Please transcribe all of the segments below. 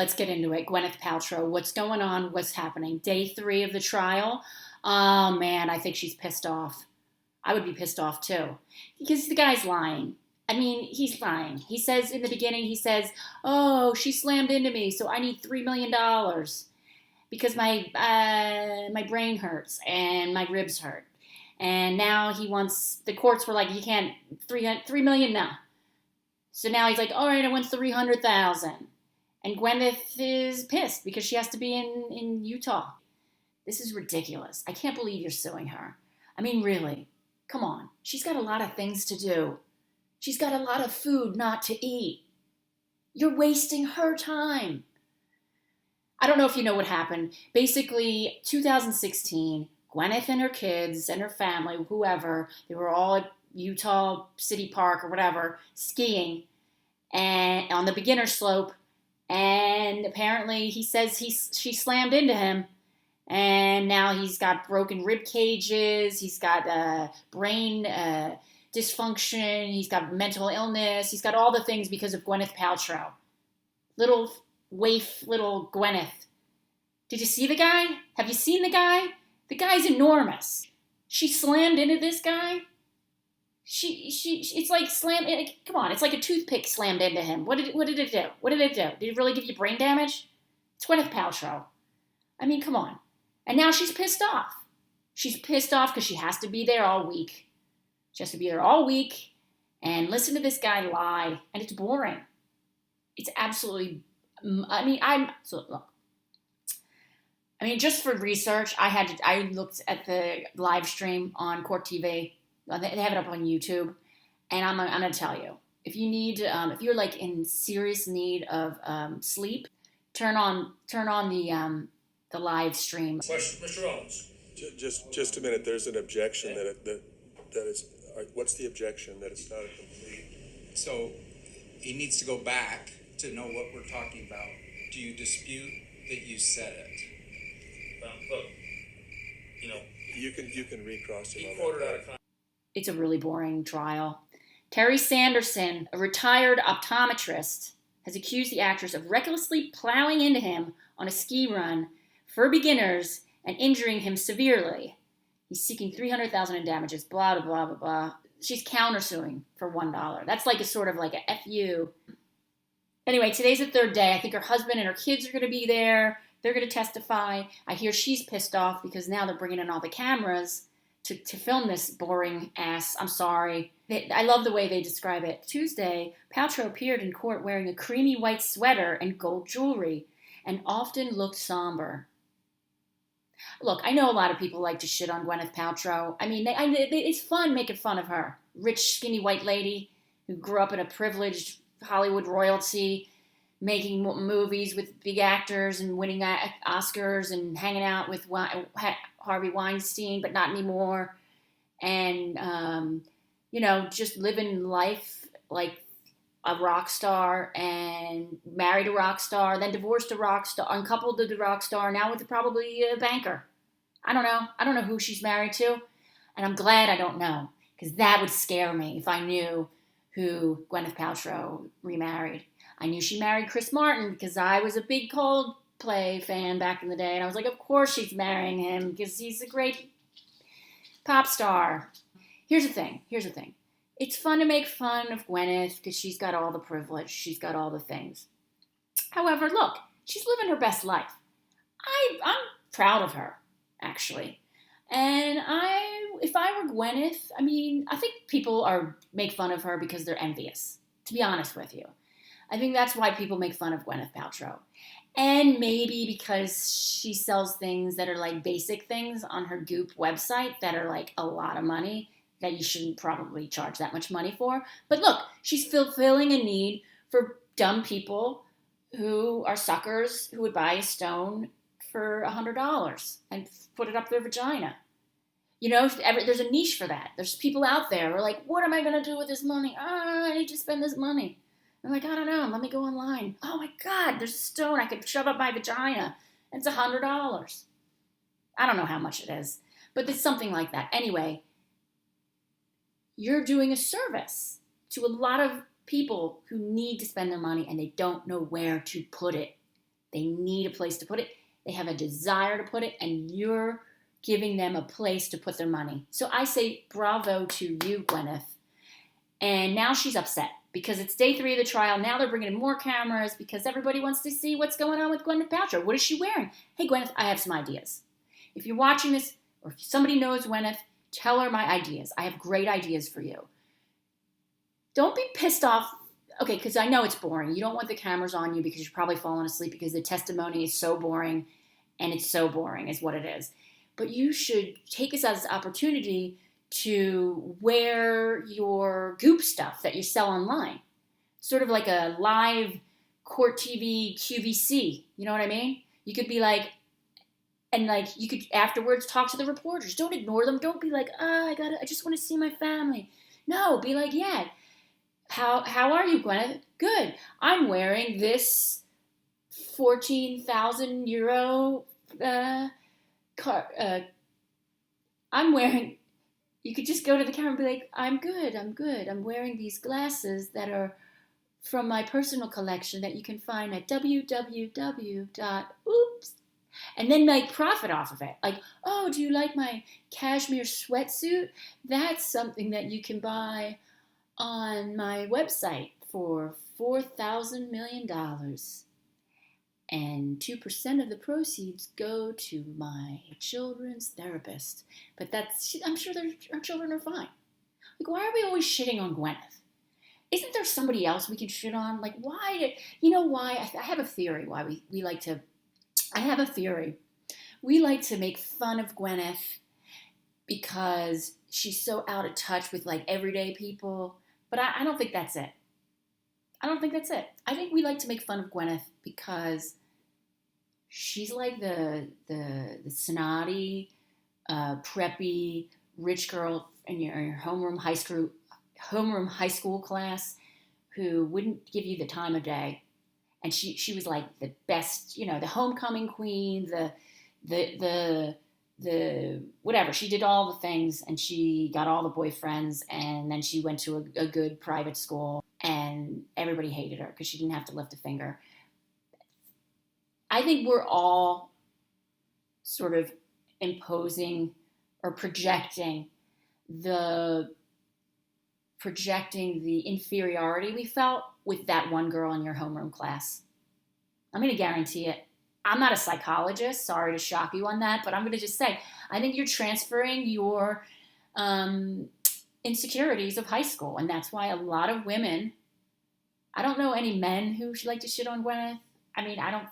let's get into it. Gwyneth Paltrow, what's going on? What's happening? Day 3 of the trial. Oh man, I think she's pissed off. I would be pissed off too. Because the guy's lying. I mean, he's lying. He says in the beginning, oh, she slammed into me, so I need $3 million because my brain hurts and my ribs hurt. And now the courts were like, you can't, $3 million now. So now he's like, all right, I want 300,000. And Gwyneth is pissed because she has to be in Utah. This is ridiculous. I can't believe you're suing her. I mean, really, come on. She's got a lot of things to do. She's got a lot of food not to eat. You're wasting her time. I don't know if you know what happened. Basically, 2016, Gwyneth and her kids and her family, whoever, they were all at Utah City Park or whatever, skiing and on the beginner slope. And apparently he says she slammed into him. And now he's got broken rib cages. He's got brain dysfunction. He's got mental illness. He's got all the things because of Gwyneth Paltrow. Little waif, little Gwyneth. Did you see the guy? Have you seen the guy? The guy's enormous. She slammed into this guy. It's like come on, it's like a toothpick slammed into him. What did it do? What did it do? Did it really give you brain damage? It's Gwyneth Paltrow. I mean, come on. And now she's pissed off. She's pissed off because she has to be there all week. She has to be there all week and listen to this guy lie. And it's boring. It's absolutely, look. I mean, just for research, I looked at the live stream on Court TV. They have it up on YouTube, and I'm going to tell you, if you're like in serious need of sleep, turn on the live stream. Question, Mr. Owens. Just a minute. There's an objection that it's. What's the objection that it's not a complete? So he needs to go back to know what we're talking about. Do you dispute that you said it? Look, you can recross it. he quoted out of context. It's a really boring trial. Terry Sanderson, a retired optometrist, has accused the actress of recklessly plowing into him on a ski run for beginners and injuring him severely. He's seeking $300,000 in damages, blah, blah, blah, blah, blah. She's countersuing for $1. That's like a sort of like a FU. Anyway, today's the 3rd day. I think her husband and her kids are going to be there. They're going to testify. I hear she's pissed off because now they're bringing in all the cameras to film this boring ass. I'm sorry. I love the way they describe it. Tuesday, Paltrow appeared in court wearing a creamy white sweater and gold jewelry and often looked somber. Look, I know a lot of people like to shit on Gwyneth Paltrow. I mean, it's fun making fun of her. Rich, skinny white lady who grew up in a privileged Hollywood royalty, making movies with big actors and winning Oscars and hanging out with Harvey Weinstein, but not anymore. And, just living life like a rock star and married a rock star, then divorced a rock star, uncoupled to the rock star, now with probably a banker. I don't know. I don't know who she's married to. And I'm glad I don't know, because that would scare me if I knew who Gwyneth Paltrow remarried. I knew she married Chris Martin because I was a big Coldplay fan back in the day. And I was like, of course she's marrying him because he's a great pop star. Here's the thing. It's fun to make fun of Gwyneth because she's got all the privilege. She's got all the things. However, look, she's living her best life. I'm proud of her, actually. And if I were Gwyneth, I think people make fun of her because they're envious, to be honest with you. I think that's why people make fun of Gwyneth Paltrow. And maybe because she sells things that are like basic things on her Goop website that are like a lot of money that you shouldn't probably charge that much money for. But look, she's fulfilling a need for dumb people who are suckers who would buy a stone for $100 and put it up their vagina. There's a niche for that. There's people out there who are like, what am I going to do with this money? I need to spend this money. I'm like, I don't know. Let me go online. Oh my God, there's a stone I could shove up my vagina. It's $100. I don't know how much it is, but it's something like that. Anyway, you're doing a service to a lot of people who need to spend their money and they don't know where to put it. They need a place to put it. They have a desire to put it, and you're giving them a place to put their money. So I say bravo to you, Gwyneth. And now she's upset because it's day 3 of the trial. Now they're bringing in more cameras because everybody wants to see what's going on with Gwyneth Paltrow. What is she wearing? Hey, Gwyneth, I have some ideas. If you're watching this, or if somebody knows Gwyneth, tell her my ideas. I have great ideas for you. Don't be pissed off. Okay, because I know it's boring. You don't want the cameras on you because you're probably falling asleep because the testimony is so boring, and it's so boring is what it is. But you should take this as an opportunity to wear your goop stuff that you sell online. Sort of like a live court TV QVC. You know what I mean? You could be like, and like you could afterwards talk to the reporters. Don't ignore them. Don't be like, I just want to see my family. No, be like, yeah. How are you, Gwyneth? Good. I'm wearing this 14,000 euro I'm wearing. You could just go to the camera and be like, I'm good. I'm wearing these glasses that are from my personal collection that you can find at www.oops. And then like profit off of it. Like, oh, do you like my cashmere sweatsuit? That's something that you can buy on my website for $4,000 million. And 2% of the proceeds go to my children's therapist. But I'm sure our children are fine. Like, why are we always shitting on Gwyneth? Isn't there somebody else we can shit on? Like, why? You know why? I have a theory why we like to. I have a theory. We like to make fun of Gwyneth because she's so out of touch with like everyday people. But I don't think that's it. I don't think that's it. I think we like to make fun of Gwyneth because she's like the snotty, preppy, rich girl in your homeroom high school class who wouldn't give you the time of day. And she was like the best, the homecoming queen, the whatever. She did all the things, and she got all the boyfriends, and then she went to a good private school, and everybody hated her because she didn't have to lift a finger. I think we're all sort of imposing or projecting the inferiority we felt with that one girl in your homeroom class. I'm going to guarantee it. I'm not a psychologist. Sorry to shock you on that, but I'm going to just say, I think you're transferring your insecurities of high school, and that's why a lot of women, I don't know any men who should like to shit on Gwyneth. I mean, I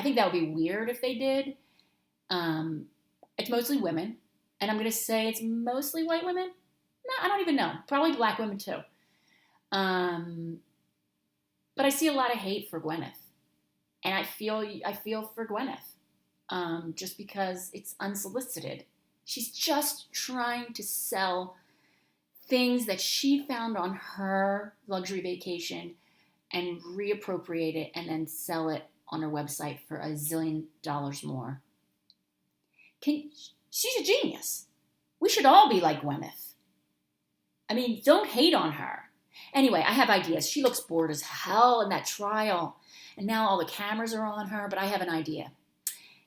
think that would be weird if they did. It's mostly women, and I'm going to say it's mostly white women. No, I don't even know. Probably black women too. But I see a lot of hate for Gwyneth, and I feel for Gwyneth, just because it's unsolicited. She's just trying to sell things that she found on her luxury vacation and reappropriate it and then sell it on her website for $1 zillion more. She's a genius. We should all be like Gwyneth. I mean, don't hate on her. Anyway, I have ideas. She looks bored as hell in that trial. And now all the cameras are on her, but I have an idea.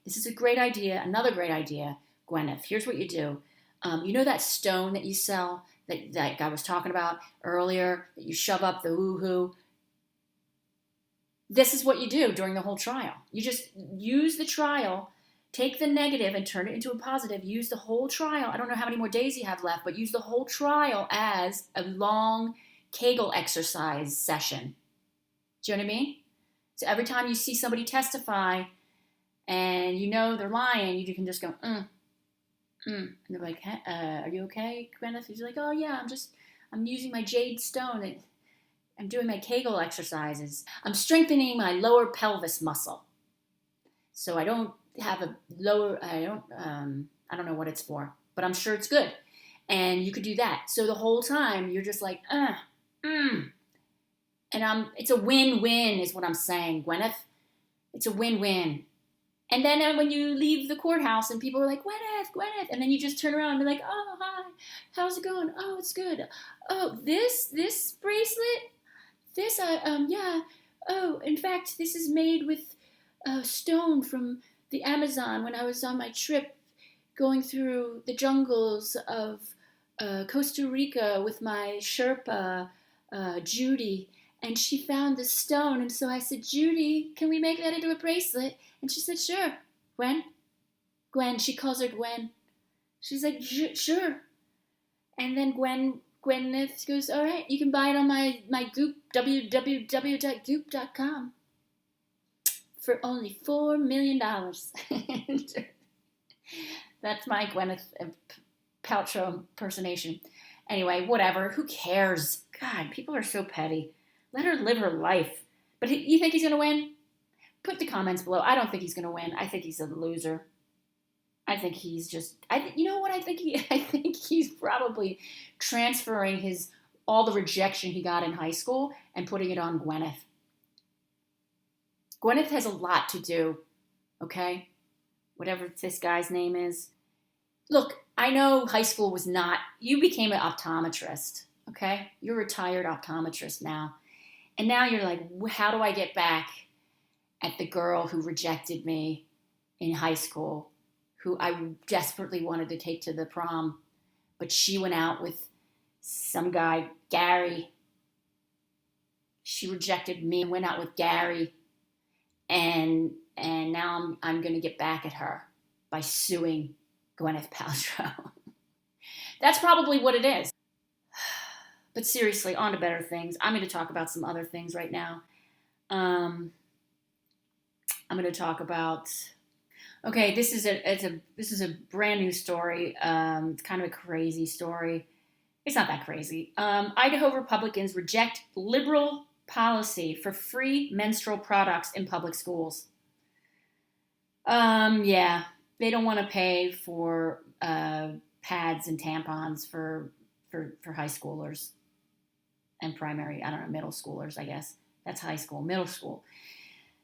This is a great idea, another great idea, Gwyneth. Here's what you do. You know that stone that you sell that I was talking about earlier, that you shove up the woo-hoo? This is what you do during the whole trial. You just use the trial, take the negative and turn it into a positive. Use the whole trial. I don't know how many more days you have left, but use the whole trial as a long Kegel exercise session. Do you know what I mean? So every time you see somebody testify and you know they're lying, you can just go, And they're like, are you okay, Gwyneth? You're like, oh yeah, I'm using my jade stone. I'm doing my Kegel exercises. I'm strengthening my lower pelvis muscle. So I don't have a lower, I don't know what it's for, but I'm sure it's good. And you could do that. So the whole time you're just like, And it's a win-win is what I'm saying, Gwyneth. It's a win-win. And then when you leave the courthouse and people are like, Gwyneth, and then you just turn around and be like, oh, hi, how's it going? Oh, it's good. Oh, this bracelet? Yeah. Oh, in fact, this is made with a stone from the Amazon when I was on my trip going through the jungles of Costa Rica with my Sherpa, Judy, and she found the stone. And so I said, Judy, can we make that into a bracelet? And she said, sure. Gwen, she calls her Gwen. She's like, sure. And then Gwyneth goes, all right, you can buy it on my Goop, www.goop.com, for only $4 million. That's my Gwyneth Paltrow impersonation. Anyway, whatever. Who cares? God, people are so petty. Let her live her life. But you think he's going to win? Put the comments below. I don't think he's going to win. I think he's a loser. I think he's just, you know what I think I think he's probably transferring all the rejection he got in high school and putting it on Gwyneth. Gwyneth has a lot to do, okay? Whatever this guy's name is. Look, I know high school was not, you became an optometrist, okay? You're a retired optometrist now. And now you're like, how do I get back at the girl who rejected me in high school, who I desperately wanted to take to the prom, but she went out with some guy, Gary. She rejected me and went out with Gary. And now I'm going to get back at her by suing Gwyneth Paltrow. That's probably what it is. But seriously, on to better things. I'm going to talk about some other things right now. I'm going to talk about. Okay, this is a brand new story. It's kind of a crazy story. It's not that crazy. Idaho Republicans reject liberal policy for free menstrual products in public schools. Yeah, they don't want to pay for pads and tampons for high schoolers and primary, I don't know, middle schoolers, I guess. That's high school, middle school.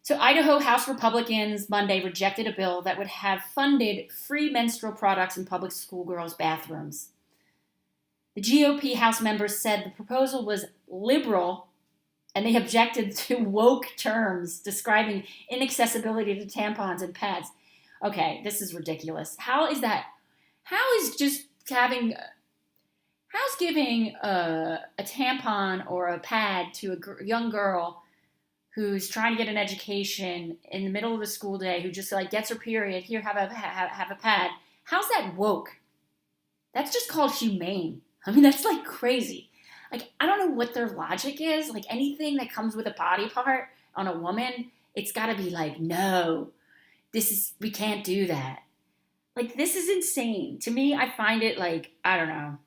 So Idaho House Republicans Monday rejected a bill that would have funded free menstrual products in public school girls' bathrooms. The GOP House members said the proposal was liberal, and they objected to woke terms describing inaccessibility to tampons and pads. Okay, this is ridiculous. How's giving a tampon or a pad to a young girl who's trying to get an education in the middle of the school day, who just like gets her period, here, have a pad. How's that woke? That's just called humane. I mean, that's like crazy. Like, I don't know what their logic is. Like, anything that comes with a body part on a woman, it's got to be like, no, we can't do that. Like, this is insane. To me, I find it like, I don't know.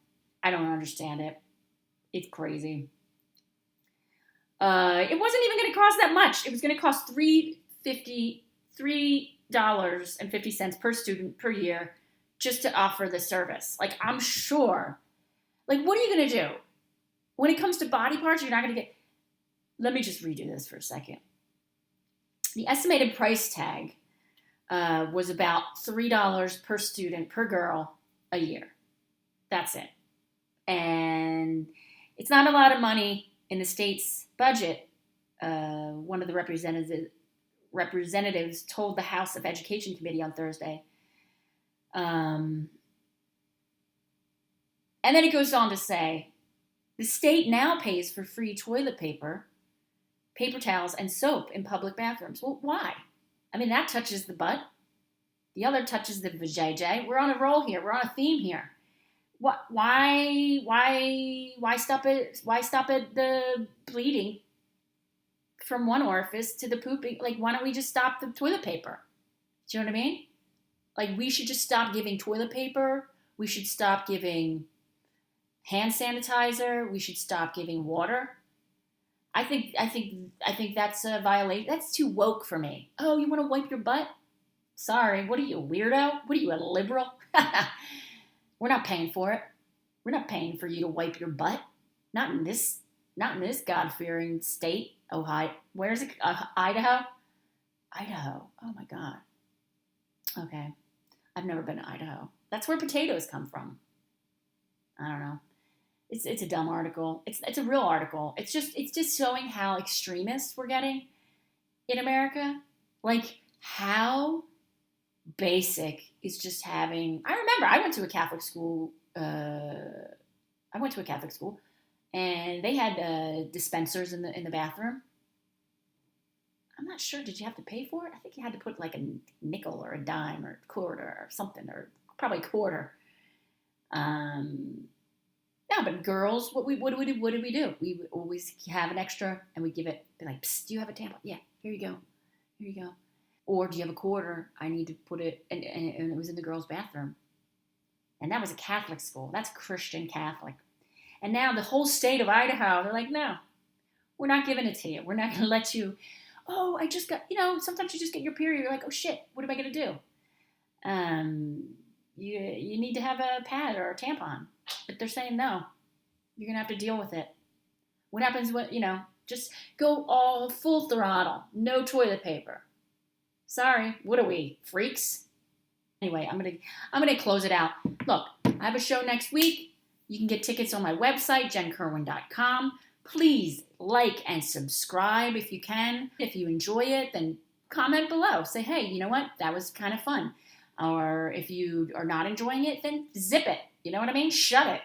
I don't understand it. It's crazy. It wasn't even going to cost that much. It was going to cost $3.50 per student per year just to offer the service. Like, I'm sure. Like, what are you going to do? When it comes to body parts, you're not going to get... Let me just redo this for a second. The estimated price tag was about $3 per student per girl a year. That's it. And it's not a lot of money in the state's budget. One of the representatives told the House of Education Committee on Thursday. And then it goes on to say, the state now pays for free toilet paper, paper towels, and soap in public bathrooms. Well, why? I mean, that touches the butt. The other touches the vajayjay. We're on a roll here. We're on a theme here. Why stop it? Why stop at the bleeding from one orifice to the pooping? Like, why don't we just stop the toilet paper? Do you know what I mean? Like, we should just stop giving toilet paper. We should stop giving hand sanitizer. We should stop giving water. I think that's a violation. That's too woke for me. Oh, you want to wipe your butt? Sorry, what are you, a weirdo? What are you, a liberal? We're not paying for it. We're not paying for you to wipe your butt. Not in this God-fearing state, Ohio. Where's it? Idaho? Idaho. Oh my God. Okay. I've never been to Idaho. That's where potatoes come from. I don't know. It's a dumb article. It's a real article. It's just showing how extremist we're getting in America. Like, How basic is just having, I remember I went to a Catholic school, and they had dispensers in the bathroom. I'm not sure, did you have to pay for it? I think you had to put like a nickel or a dime or a quarter or something, or probably a quarter. No, but girls, what did we do? We would always have an extra, and we give it, be like, psst, do you have a tampon? Yeah, here you go. Or do you have a quarter? I need to put it, and it was in the girls' bathroom. And that was a Catholic school. That's Christian Catholic. And now the whole state of Idaho, they're like, no, we're not giving it to you. We're not going to let you, oh, I just got, sometimes you just get your period. You're like, oh, shit, what am I going to do? You need to have a pad or a tampon. But they're saying, no, you're going to have to deal with it. What happens when, just go all full throttle, no toilet paper. Sorry, what are we, freaks? Anyway, I'm gonna close it out. Look, I have a show next week. You can get tickets on my website, jenkirwin.com. Please like and subscribe if you can. If you enjoy it, then comment below. Say, hey, you know what? That was kind of fun. Or if you are not enjoying it, then zip it. You know what I mean? Shut it.